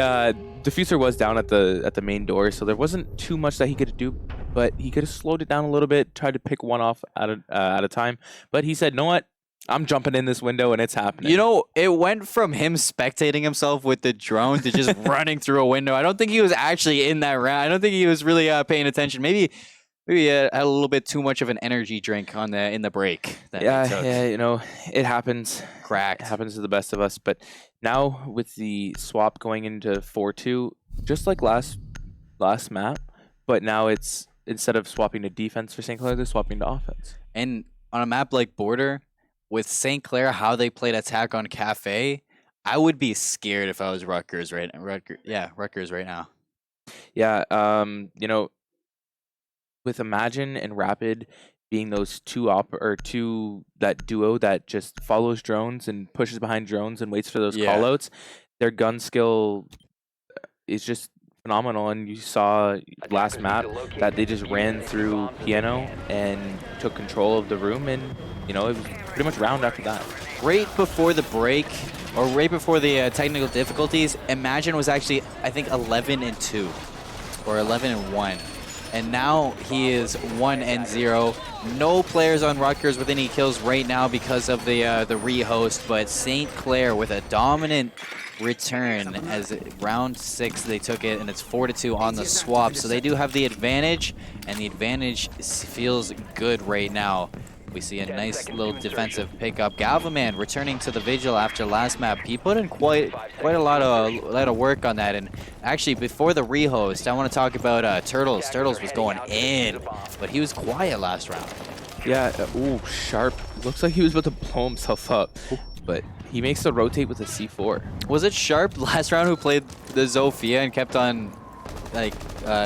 Diffuser was down at the main door, so there wasn't too much that he could do, but he could have slowed it down a little bit, tried to pick one off at a time. But he said, you know what? I'm jumping in this window, and it's happening. You know, it went from him spectating himself with the drone to just running through a window. I don't think he was actually in that round. I don't think he was really paying attention. Maybe had a little bit too much of an energy drink in the break. Yeah, you know, it happens. Cracked. It happens to the best of us. But now with the swap going into 4-2, just like last map, but now it's instead of swapping to defense for St. Clair, they're swapping to offense. And on a map like Border, with St. Clair, how they played attack on Cafe, I would be scared if I was Rutgers right now. Yeah, you know, with Imagine and Rapid being those that duo that just follows drones and pushes behind drones and waits for those callouts, their gun skill is just phenomenal. And you saw last map that they just ran through Piano and took control of the room, and you know, it was pretty much round after that. Right before the break, or right before the technical difficulties, Imagine was actually, I think, 11-2 or 11-1. And now he is 1-0. No players on Rutgers with any kills right now because of the rehost, but St. Clair with a dominant return as round 6 they took it, and it's 4-2 on the swap. So they do have the advantage, and the advantage feels good right now We see a nice little defensive pickup. Galvaman returning to the Vigil after last map. He put in quite a lot of work on that. And actually, before the rehost, I want to talk about Turtles. Turtles was going in, but he was quiet last round. Yeah, ooh, Sharp. Looks like he was about to blow himself up, but he makes the rotate with a C4. Was it Sharp last round who played the Zofia and kept on like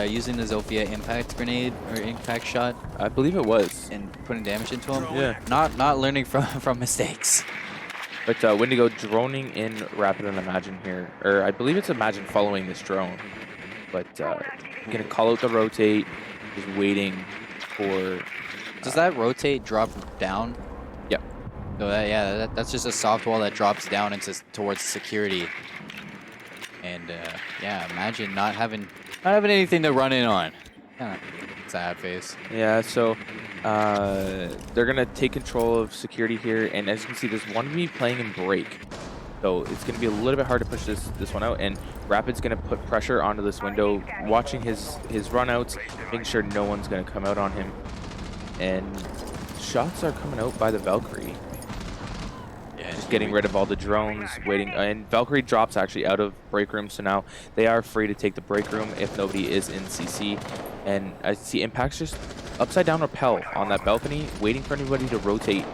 using the Zofia impact grenade or impact shot? I believe it was. And putting damage into him? Yeah. Not learning from mistakes. But Wendigo droning in Rapid and Imagine here. Or I believe it's Imagine following this drone. But gonna call out the rotate. Just waiting for... Does that rotate drop down? Yep. So that's just a soft wall that drops down into towards security. And yeah, Imagine not having anything to run in on. Kind of sad face. Yeah, so they're gonna take control of security here, and as you can see, there's one of me playing in break, so it's gonna be a little bit hard to push this one out. And Rapid's gonna put pressure onto this window, watching his runouts, making sure no one's gonna come out on him. And shots are coming out by the Valkyrie. Just getting rid of all the drones, waiting, and Valkyrie drops actually out of break room, so now they are free to take the break room if nobody is in CC. And I see Impact's just upside down rappel on that balcony, waiting for anybody to rotate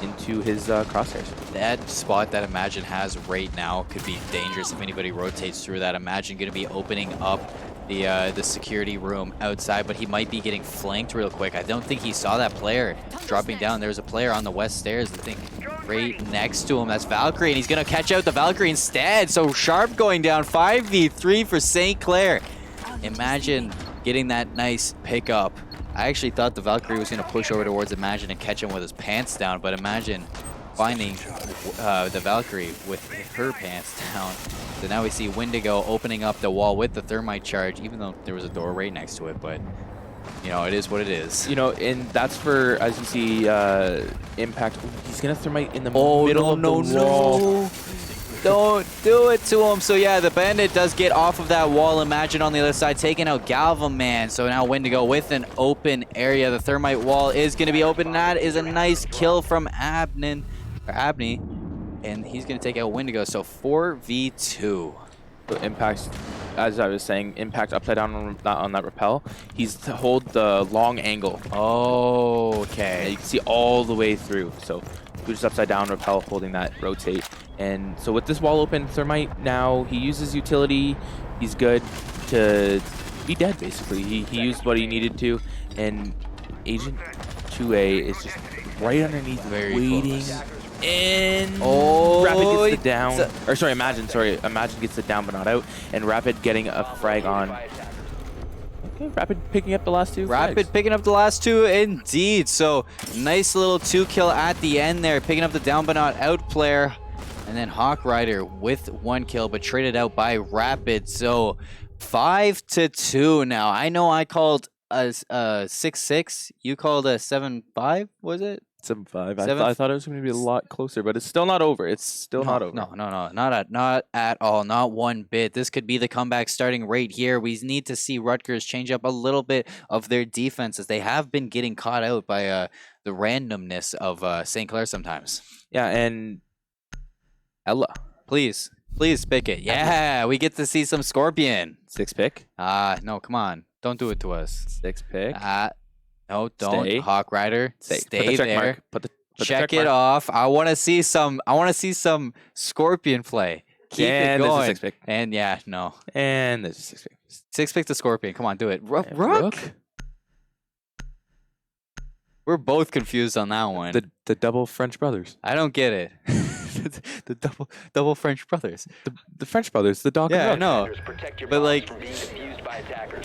into his crosshairs. That spot that Imagine has right now could be dangerous if anybody rotates through that. Imagine going to be opening up the security room outside, but he might be getting flanked real quick. I don't think he saw that player dropping down. There's a player on the west stairs, I think, right next to him. That's Valkyrie, and he's going to catch out the Valkyrie instead. So Sharp going down 5v3 for St. Clair. Imagine getting that nice pickup. I actually thought the Valkyrie was going to push over towards Imagine and catch him with his pants down, but Imagine finding the Valkyrie with her pants down. So now we see Wendigo opening up the wall with the thermite charge, even though there was a door right next to it, but you know, it is what it is. You know, and that's for, as you see, Impact. He's going to thermite in the middle of the wall. Don't do it to him. So yeah, the Bandit does get off of that wall. Imagine on the other side, taking out Galvaman. So now Wendigo with an open area. The thermite wall is going to be open. That is a nice kill from Abney. And he's going to take out Wendigo. So 4v2. So Impact, as I was saying, Impact upside down on that rappel. He's to hold the long angle. Oh, okay. Yeah, you can see all the way through. So just upside down rappel holding that rotate. And so with this wall open, Thermite now, he uses utility. He's good to be dead, basically. He used what he needed to. And Agent 2A is just right underneath, waiting. And Rapid gets the down. Or sorry, Imagine gets the down but not out. And Rapid getting a frag on. Okay, Rapid picking up the last two. Rapid picking up the last two, indeed. So nice little 2-kill at the end there, picking up the down but not out player. And then Hawk Rider with 1 kill, but traded out by Rapid. So 5-2 now. I know I called a 6-6. You called a 7-5, was it? 7-5. I thought it was going to be a lot closer, but it's still not over. It's still not over. No, not at all. Not one bit. This could be the comeback starting right here. We need to see Rutgers change up a little bit of their defense, as they have been getting caught out by the randomness of St. Clair sometimes. Yeah, and Ella. Please pick it. Yeah, we get to see some Scorpion. 6 pick? No, come on. Don't do it to us. 6 pick? No, don't. Stay. Hawk Rider, stay there. Put check it off. I want to see some Scorpion play. Keep it going. There's a 6 pick. And yeah, no. And there's a 6 pick. 6 pick to Scorpion. Come on, do it. Rook? We're both confused on that one. The double French brothers. I don't get it. the double French brothers. The French brothers, the dog and Rook. No. But like,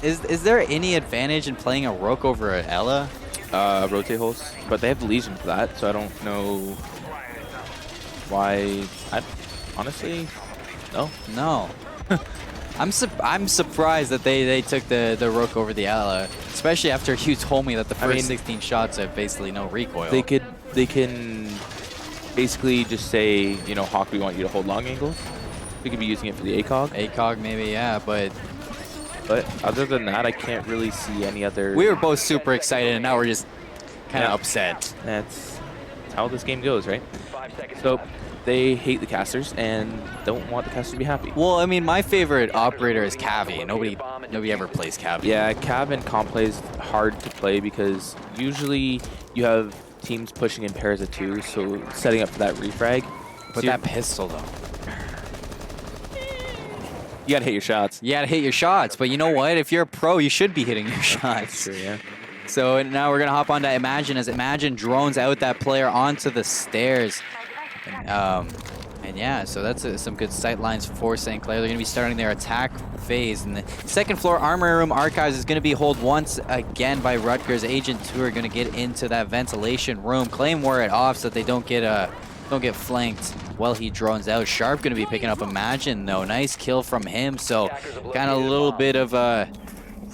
is there any advantage in playing a Rook over an Ella? Rotate holes, but they have Legion for that, so I don't know why. Honestly, no. I'm surprised that they took the Rook over the Ella, especially after you told me that the first 16 shots have basically no recoil. They can basically just say, you know, Hawk, we want you to hold long angles. We could be using it for the ACOG. ACOG maybe, yeah, but other than that, I can't really see any other. We were both super excited, and now we're just kind of upset. That's how this game goes, right? So they hate the casters and don't want the casters to be happy. Well, I mean, my favorite operator is Cavi. Nobody ever plays Cavi. Yeah, Cav and comp play is hard to play because usually you have teams pushing in pairs of 2, so setting up for that refrag. But So that pistol, though. you gotta hit your shots. You gotta hit your shots, but you know what? If you're a pro, you should be hitting your shots. Sure, yeah. So now we're gonna hop onto Imagine as Imagine drones out that player onto the stairs. And yeah, so that's some good sight lines for St. Clair. They're gonna be starting their attack phase. And the second floor armory room archives is gonna be hold once again by Rutgers. Agent 2 are gonna get into that ventilation room, claim where it off so that they don't get flanked while he drones out. Sharp gonna be picking up Imagine though. Nice kill from him. So kind of a little bit of a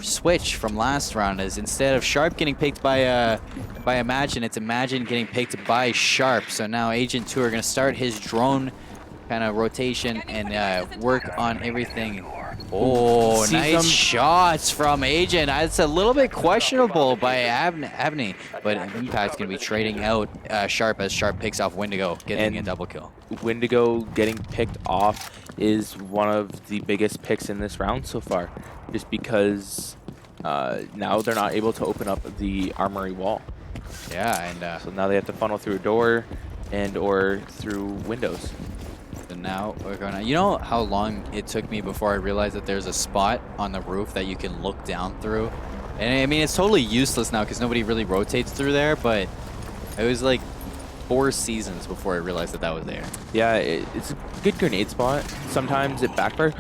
switch from last round, is instead of Sharp getting picked by Imagine, it's Imagine getting picked by Sharp. So now Agent 2 are gonna start his drone kind of rotation and work on everything. Oh, nice shots from Agent. It's a little bit questionable by Abney, but Impact's going to be trading out Sharp as Sharp picks off Wendigo, getting a double kill. Wendigo getting picked off is one of the biggest picks in this round so far, just because now they're not able to open up the armory wall. Yeah, and so now they have to funnel through a door and or through windows. And now we're gonna, you know how long it took me before I realized that there's a spot on the roof that you can look down through? And I mean, it's totally useless now because nobody really rotates through there, but it was like 4 seasons before I realized that was there. Yeah, it's a good grenade spot. Sometimes it backfires.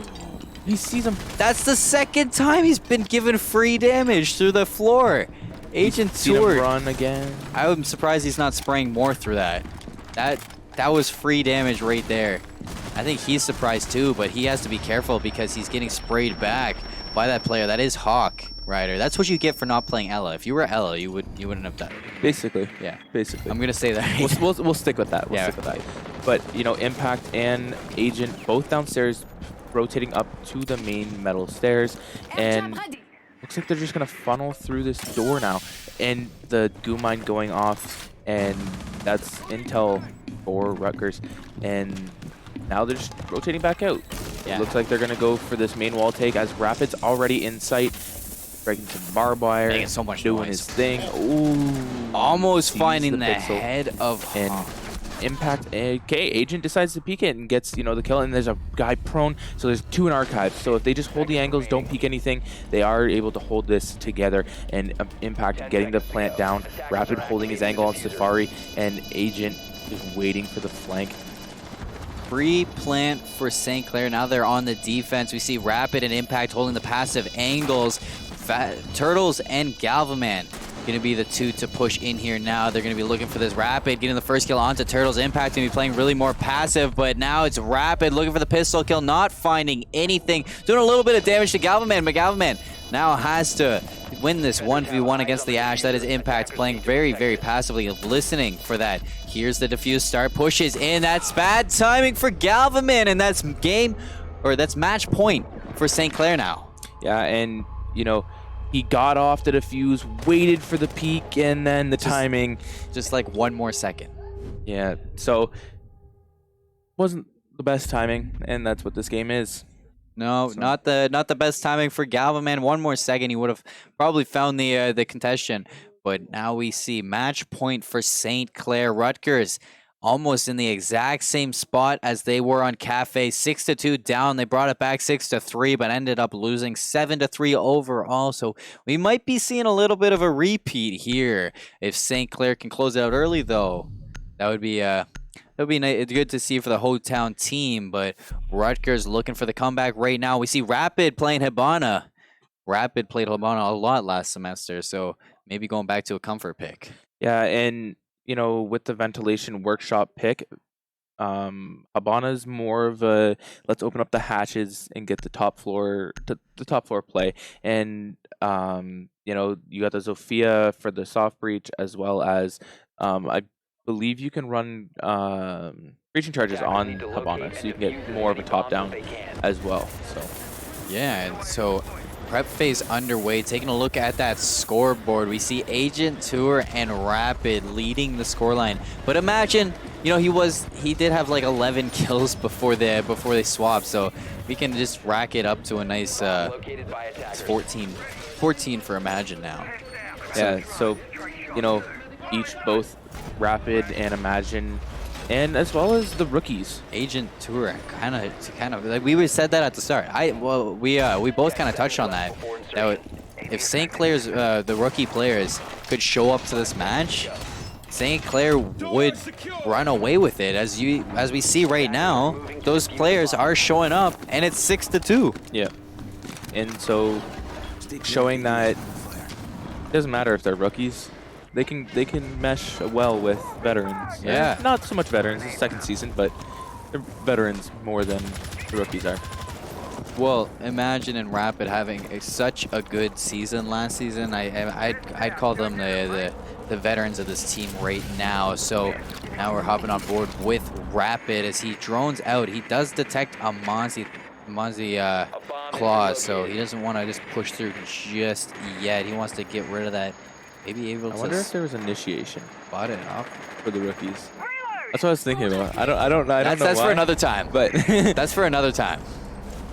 He sees him. That's the second time he's been given free damage through the floor. Agent 2 run again. I'm surprised he's not spraying more through that. That was free damage right there. I think he's surprised too, but he has to be careful because he's getting sprayed back by that player. That is Hawk Rider. That's what you get for not playing Ella. If you were Ella, you wouldn't have done it. Basically. Yeah. Basically. I'm gonna say that. We'll stick with that. We'll Yeah. stick with that. But you know, Impact and Agent both downstairs, rotating up to the main metal stairs, and looks like they're just gonna funnel through this door now. And the goo mine going off, and that's intel for Rutgers, and now they're just rotating back out. Yeah. It looks like they're gonna go for this main wall take as Rapid's already in sight, breaking some barbed wire, making so much doing noise. his thing. Ooh, Almost sees finding the pixel. head of And Hawk. Impact. Okay, Agent decides to peek it and gets, you know, the kill, and there's a guy prone, so there's 2 in archive. So if they just hold the angles, don't peek anything, they are able to hold this together. And Impact getting the plant down, Rapid holding his angle on Safari, and Agent just waiting for the flank. Free plant for St. Clair. Now they're on the defense. We see Rapid and Impact holding the passive angles. Turtles and Galvaman going to be the 2 to push in here now. They're going to be looking for this Rapid, getting the first kill onto Turtles. Impact going to be playing really more passive, but now it's Rapid looking for the pistol kill, not finding anything. Doing a little bit of damage to Galvaman, but Galvaman now has to win this 1v1 against the Ash. That is Impact playing very, very passively, listening for that. Here's the defuse start, pushes in. That's bad timing for Galvaman, and that's that's match point for St. Clair now. Yeah, and, you know, he got off the defuse, waited for the peak, and then the timing. Just like 1 more second. Yeah, so wasn't the best timing, and that's what this game is. No, So- not the best timing for Galvaman. 1 more second, he would have probably found the contestation. But now we see match point for St. Clair. Rutgers almost in the exact same spot as they were on Cafe. 6-2 down. They brought it back 6-3, but ended up losing 7-3 overall. So we might be seeing a little bit of a repeat here. If St. Clair can close it out early, though, that would be good to see for the whole town team. But Rutgers looking for the comeback right now. We see Rapid playing Hibana. Rapid played Hibana a lot last semester, so maybe going back to a comfort pick. Yeah, and, you know, with the ventilation workshop pick, Habana's more of a let's open up the hatches and get the top floor play. And you know, you got the Zofia for the soft breach, as well as I believe you can run breaching charges on Habana, so you can get more of a top down as well. So Yeah, and so prep phase underway. Taking a look at that scoreboard, we see Agent Tour and Rapid leading the scoreline. But imagine, you know, he did have like 11 kills before they swapped, so we can just rack it up to a nice 14 for Imagine now. Yeah, so, you know, both Rapid and Imagine, and as well as the rookies. Agent Tour, kind of like we said that at the start. We both kind of touched on that. If St. Clair's the rookie players could show up to this match, St. Clair would run away with it. As we see right now, those players are showing up, and it's 6-2. Yeah, and so showing that it doesn't matter if they're rookies. They can mesh well with veterans. Yeah. Not so much veterans. It's second season, but they're veterans more than the rookies are. Well, Imagine and Rapid having such a good season last season. I'd call them the veterans of this team right now. So now we're hopping on board with Rapid as he drones out. He does detect a Mozzie claws, so he doesn't want to just push through just yet. He wants to get rid of that. Maybe able to. I wonder if there was initiation. Spot it off For the rookies. That's what I was thinking about. I don't know. That's why, for another time. But that's for another time.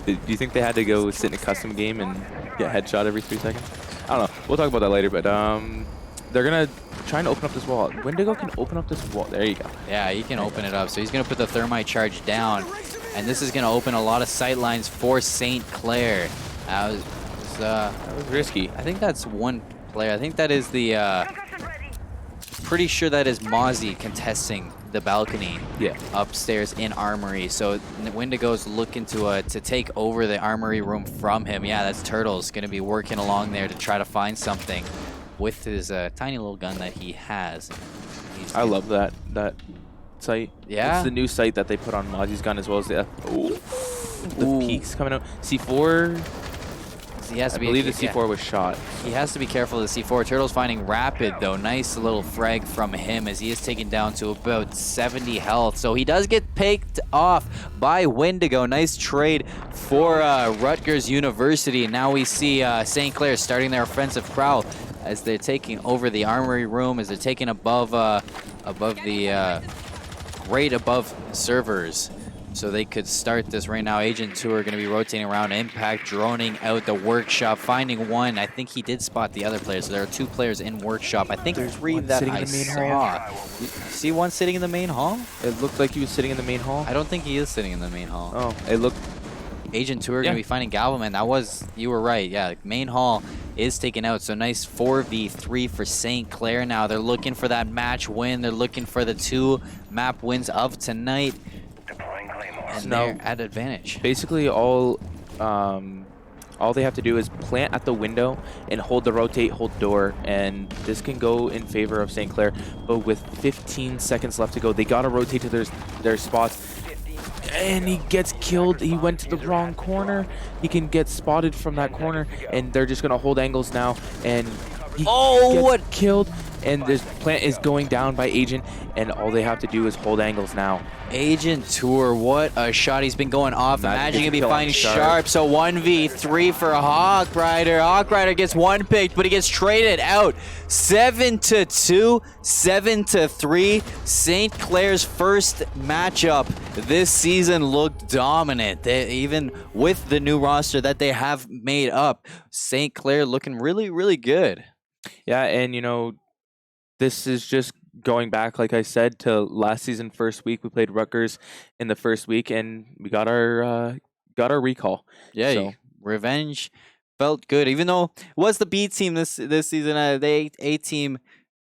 Do you think they had to go sit in a custom game and get headshot every 3 seconds? I don't know. We'll talk about that later. But they're gonna try and open up this wall. Wendigo can open up this wall. There you go. Yeah, he can open it up. So he's gonna put the thermite charge down, and this is gonna open a lot of sight lines for St. Clair. That was risky. I think that's one player. I think that is the. Pretty sure that is Mozzie contesting the balcony upstairs in Armory. So Wendigo's looking to take over the Armory room from him. Yeah, that's Turtle's going to be working along there to try to find something with his tiny little gun that he has. I love that sight. Yeah. It's the new sight that they put on Mozzie's gun as well as the peaks coming out. C4. I believe the C4 was shot. He has to be careful of the C4. Turtle's finding Rapid, though. Nice little frag from him as he is taken down to about 70 health. So he does get picked off by Wendigo. Nice trade for Rutgers University. Now we see St. Clair starting their offensive prowl as they're taking over the Armory room, as they're taking above the right above servers. So they could start this right now. Agent 2 are going to be rotating around. Impact droning out the workshop, finding one. I think he did spot the other players. So there are 2 players in workshop. I think there's 3 that I saw. See one sitting in the main hall? It looked like he was sitting in the main hall. I don't think he is sitting in the main hall. Oh, it looked. Agent 2 are going to be finding Galvaman. You were right. Yeah, main hall is taken out. So nice 4v3 for St. Clair now. They're looking for that match win. They're looking for the 2 map wins of tonight. And they're at advantage. Basically, all they have to do is plant at the window and hold the rotate, hold door, and this can go in favor of St. Clair. But with 15 seconds left to go, they gotta rotate to their spots. And he gets killed. He went to the wrong corner. He can get spotted from that corner, and they're just gonna hold angles now. And he gets killed. And this plant is going down by Agent, and all they have to do is hold angles now. Agent Tour, what a shot. He's been going off. Imagine gonna be finding Sharp. So 1v3 for Hawk Rider. Hawk Rider gets one picked, but he gets traded out. 7-2, 7-3. St. Clair's first matchup this season looked dominant. Even with the new roster that they have made up, St. Clair looking really, really good. Yeah, and you know, this is just going back, like I said, to last season first week. We played Rutgers in the first week, and we got our recall. Yeah, so. Revenge felt good, even though it was the B team this season. The A team.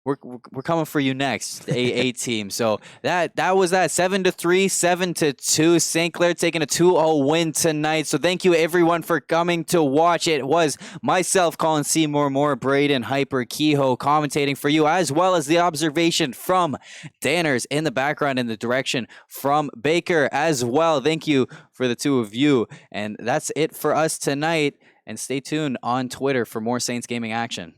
We're coming for you next, the A team. So that was that 7-3, 7-2. St. Clair taking a 2-0 win tonight. So thank you everyone for coming to watch. It was myself, Colin Seymour, Moore, Braden, Hyper, Kehoe commentating for you, as well as the observation from Danners in the background and the direction from Baker as well. Thank you for the 2 of you. And that's it for us tonight. And stay tuned on Twitter for more Saints Gaming action.